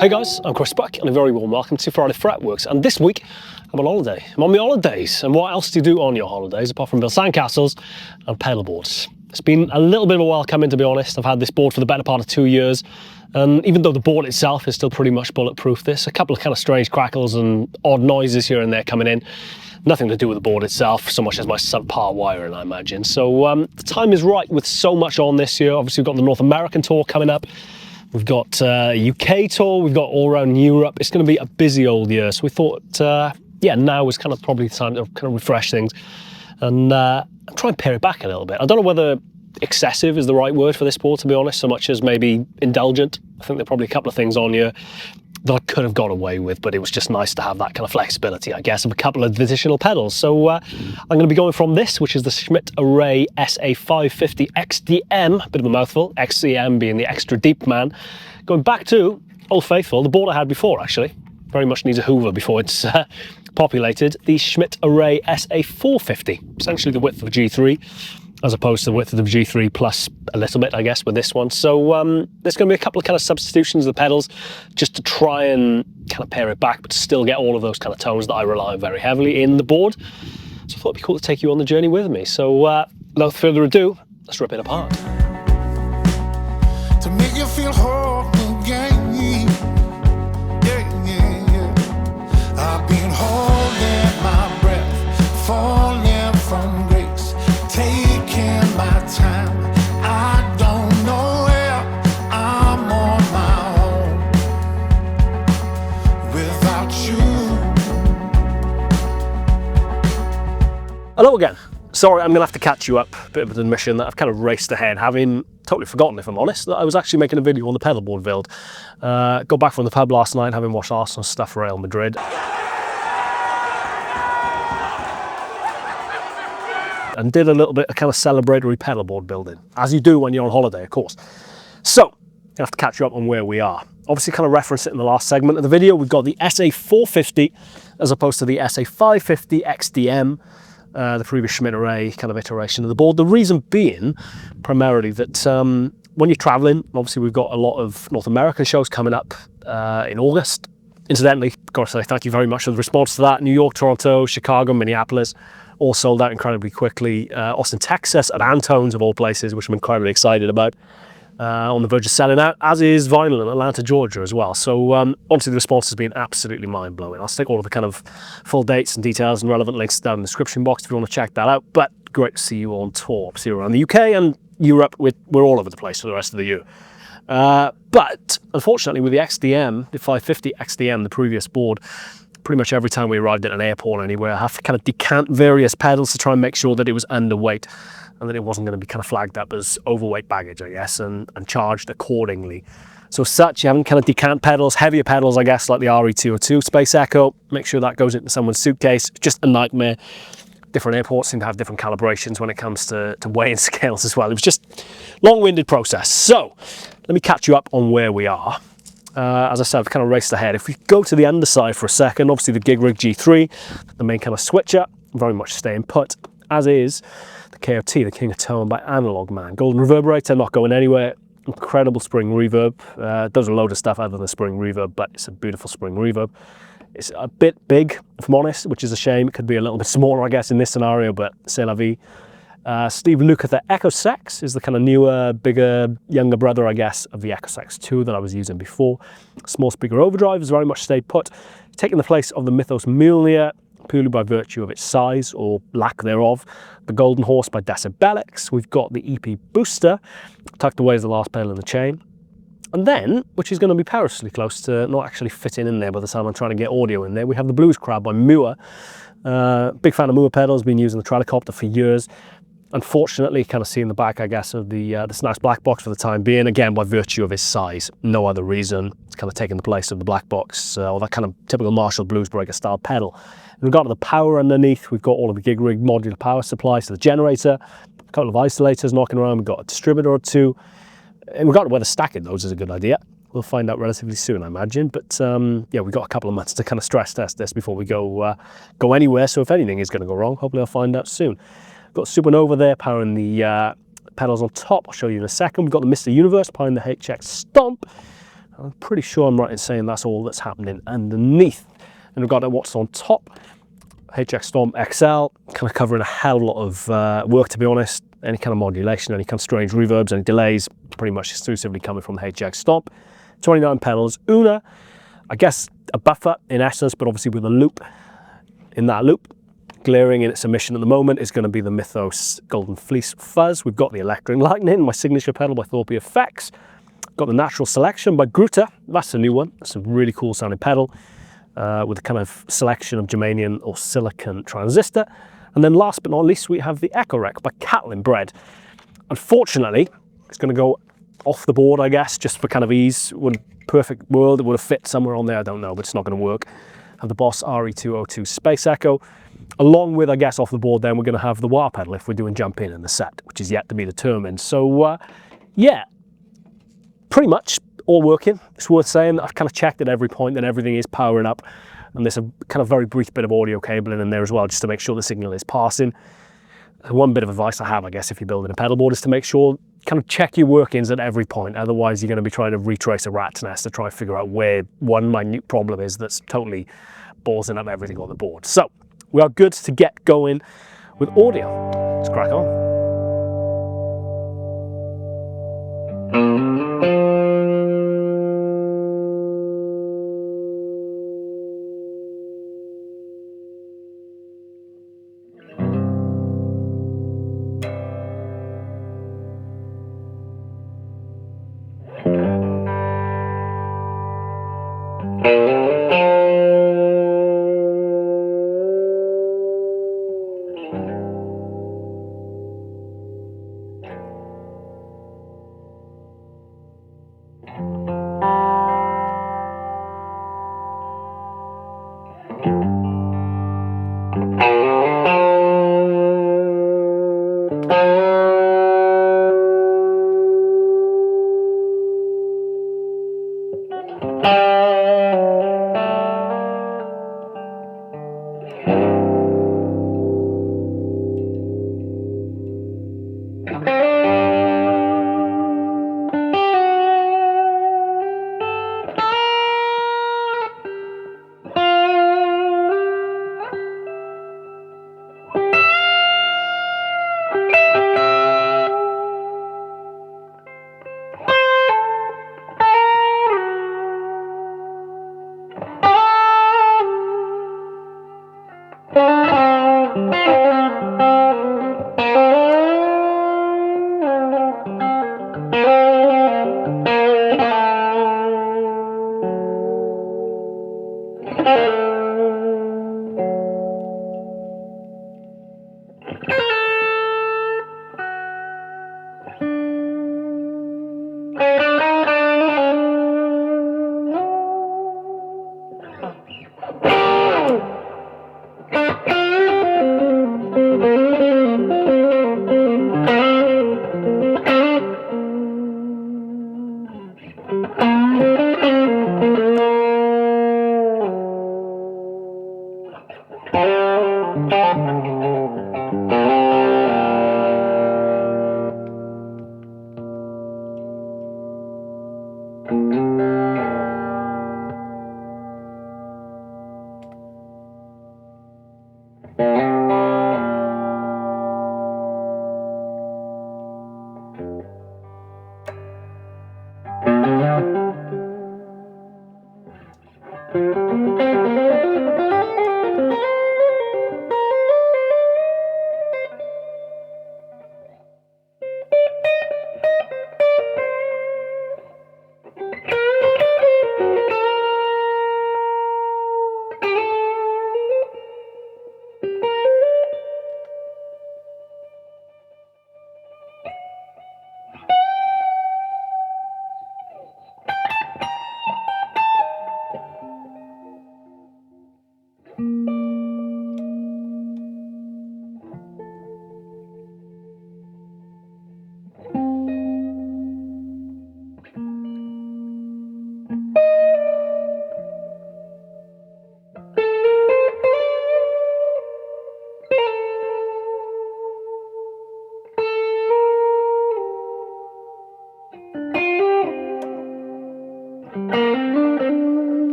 Hey guys, I'm Chris Buck and a very warm welcome to Friday Fretworks. And this week I'm on holiday. I'm on my holidays. And what else do you do on your holidays apart from build sandcastles and pedalboards? It's been a little bit of a while coming, to be honest. I've had this board for the better part of 2 years. And even though the board itself is still pretty much bulletproof, there's a couple of kind of strange crackles and odd noises here and there coming in. Nothing to do with the board itself so much as my subpar wiring, I imagine. So the time is right with so much on this year. Obviously we've got the North American tour coming up. We've got a UK tour, we've got all around Europe. It's going to be a busy old year. So we thought, yeah, now was kind of probably the time to kind of refresh things and try and pare it back a little bit. I don't know whether excessive is the right word for this board, to be honest, so much as maybe indulgent. I think there are probably a couple of things on here that I could have got away with, but it was just nice to have that kind of flexibility, I guess, of a couple of additional pedals. So I'm going to be going from this, which is the Schmidt Array SA550 XDM, bit of a mouthful, XCM being the extra deep man, going back to Old Faithful, the board I had before, actually. Very much needs a hoover before it's populated. The Schmidt Array SA450, essentially the width of a G3, as opposed to the width of the G3 plus a little bit, I guess, with this one. So there's going to be a couple of kind of substitutions of the pedals just to try and kind of pare it back, but still get all of those kind of tones that I rely on very heavily in the board. So I thought it'd be cool to take you on the journey with me. So without further ado, let's rip it apart. To make you feel whole again, yeah, yeah, yeah. I've been holding my breath, falling from grace, taking my time. I don't know where I'm on my own without you. Hello again. Sorry, I'm going to have to catch you up. Bit of an admission that I've kind of raced ahead, having totally forgotten, if I'm honest, that I was actually making a video on the pedalboard build. Got back from the pub last night, having watched Arsenal stuff for Real Madrid. And did a little bit of kind of celebratory pedalboard building, as you do when you're on holiday, of course. So, I have to catch you up on where we are. Obviously, kind of reference it in the last segment of the video. We've got the SA450 as opposed to the SA550 XDM, the previous Schmidt Array kind of iteration of the board. The reason being, primarily, that when you're traveling, obviously we've got a lot of North American shows coming up in August. Incidentally, got to say thank you very much for the response to that. New York, Toronto, Chicago, Minneapolis, all sold out incredibly quickly. Austin, Texas at Antone's of all places, which I'm incredibly excited about. On the verge of selling out, as is vinyl in Atlanta, Georgia as well. So honestly, the response has been absolutely mind-blowing. I'll stick all of the kind of full dates and details and relevant links down in the description box if you want to check that out. But great to see you on tour. See you around the UK and Europe. We're all over the place for the rest of the year. But unfortunately, with the XDM, the 550 XDM, the previous board, pretty much every time we arrived at an airport or anywhere, I have to kind of decant various pedals to try and make sure that it was underweight and that it wasn't going to be kind of flagged up as overweight baggage, I guess, and charged accordingly. So as such, you haven't kind of decant pedals, heavier pedals, I guess, like the RE202 Space Echo. Make sure that goes into someone's suitcase. Just a nightmare. Different airports seem to have different calibrations when it comes to weighing scales as well. It was just long-winded process. So let me catch you up on where we are. As I said, I've kind of raced ahead. If we go to the underside for a second, obviously the Gig Rig G3, the main kind of switcher, very much staying put, as is the KOT, the King of Tone by Analog Man. Golden reverberator, not going anywhere. Incredible spring reverb. Does a load of stuff other than spring reverb, but it's a beautiful spring reverb. It's a bit big, if I'm honest, which is a shame. It could be a little bit smaller, I guess, in this scenario, but c'est la vie. Steve Lukather Echo Sex is the kind of newer, bigger, younger brother, I guess, of the Echo Sex 2 that I was using before. Small speaker overdrive has very much stayed put, taking the place of the Mythos Mjolnir, purely by virtue of its size, or lack thereof. The Golden Horse by Decibelix. We've got the EP Booster, tucked away as the last pedal in the chain. And then, which is going to be perilously close to not actually fitting in there by the time I'm trying to get audio in there, we have the Blues Crab by Muir. Big fan of Muir pedals, been using the Tralicopter for years. Unfortunately, kind of seeing the back, I guess, of this nice black box for the time being, again, by virtue of its size. No other reason. It's kind of taking the place of the black box, or that kind of typical Marshall Bluesbreaker style pedal. In regard to the power underneath, we've got all of the Gig Rig modular power supplies to the generator, a couple of isolators knocking around, we've got a distributor or two. In regard to whether stacking those is a good idea, we'll find out relatively soon, I imagine. But yeah, we've got a couple of months to kind of stress test this before we go anywhere. So if anything is going to go wrong, hopefully I'll find out soon. Got Supernova there powering the pedals on top. I'll show you in a second. We've got the Mr. Universe powering the HX Stomp. I'm pretty sure I'm right in saying that's all that's happening underneath. And we've got what's on top, HX Storm XL, kind of covering a hell of a lot of work, to be honest. Any kind of modulation, any kind of strange reverbs, any delays, pretty much exclusively coming from the HX Storm. 29 pedals, Una, I guess a buffer in essence, but obviously with a loop. In that loop, glaring in its emission at the moment is going to be the Mythos Golden Fleece Fuzz. We've got the Electric Lightning, my signature pedal by Thorpe Effects. Got the Natural Selection by Gruta. That's a new one. That's a really cool sounding pedal with a kind of selection of germanium or silicon transistor. And then last but not least, we have the Echo Rec by Catlin Bread. Unfortunately, it's going to go off the board, I guess, just for kind of ease. In a perfect world, it would have fit somewhere on there, I don't know, but it's not going to work. Have the Boss RE202 Space Echo. Along with, I guess, off the board then, we're going to have the wah pedal if we're doing jump in the set, which is yet to be determined. So, yeah, pretty much all working. It's worth saying that I've kind of checked at every point that everything is powering up. And there's a kind of very brief bit of audio cabling in there as well, just to make sure the signal is passing. One bit of advice I have, I guess, if you're building a pedal board is to make sure, kind of check your workings at every point. Otherwise, you're going to be trying to retrace a rat's nest to try and figure out where one minute problem is that's totally ballsing up everything on the board. So we are good to get going with audio. Let's crack on.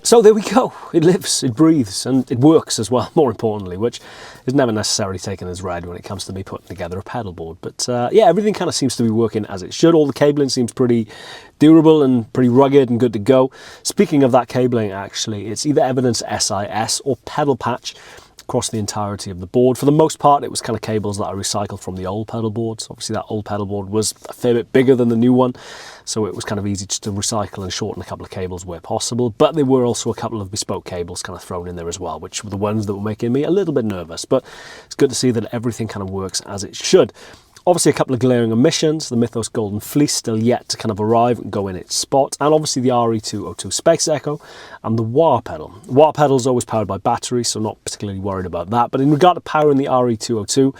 So there we go. It lives, it breathes, and it works as well, more importantly, which is never necessarily taken as read when it comes to me putting together a pedal board. But yeah, everything kind of seems to be working as it should. All the cabling seems pretty durable and pretty rugged and good to go. Speaking of that cabling, actually, it's either Evidence SIS or pedal patch across the entirety of the board. For the most part, it was kind of cables that I recycled from the old pedal boards. Obviously, that old pedal board was a fair bit bigger than the new one, so it was kind of easy just to recycle and shorten a couple of cables where possible. But there were also a couple of bespoke cables kind of thrown in there as well, which were the ones that were making me a little bit nervous. But it's good to see that everything kind of works as it should. Obviously, a couple of glaring omissions. The Mythos Golden Fleece still yet to kind of arrive and go in its spot. And obviously the RE202 Space Echo and the wah pedal. The wah pedal is always powered by batteries, so not particularly worried about that. But in regard to powering the RE202,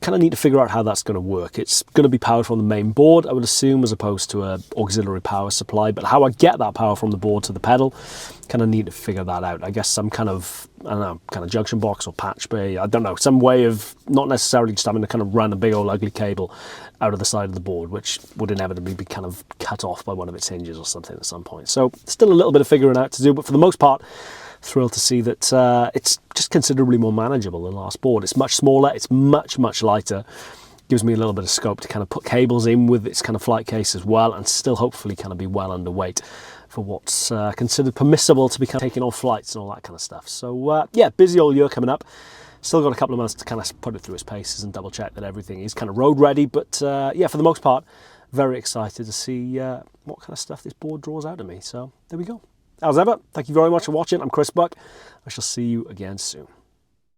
kind of need to figure out how that's going to work. It's going to be powered from the main board, I would assume, as opposed to an auxiliary power supply. But how I get that power from the board to the pedal, kind of need to figure that out. I guess some kind of, I don't know, kind of junction box or patch bay, I don't know, some way of not necessarily just having to kind of run a big old ugly cable out of the side of the board, which would inevitably be kind of cut off by one of its hinges or something at some point. So still a little bit of figuring out to do, but for the most part, thrilled to see that it's just considerably more manageable than the last board. It's much smaller, it's much lighter, gives me a little bit of scope to kind of put cables in with its kind of flight case as well, and still hopefully kind of be well underweight for what's considered permissible to be kind of taking on flights and all that kind of stuff. So yeah, busy old year coming up. Still got a couple of months to kind of put it through its paces and double check that everything is kind of road ready, but yeah, for the most part, very excited to see what kind of stuff this board draws out of me. So there we go. As ever, thank you very much for watching. I'm Chris Buck. I shall see you again soon.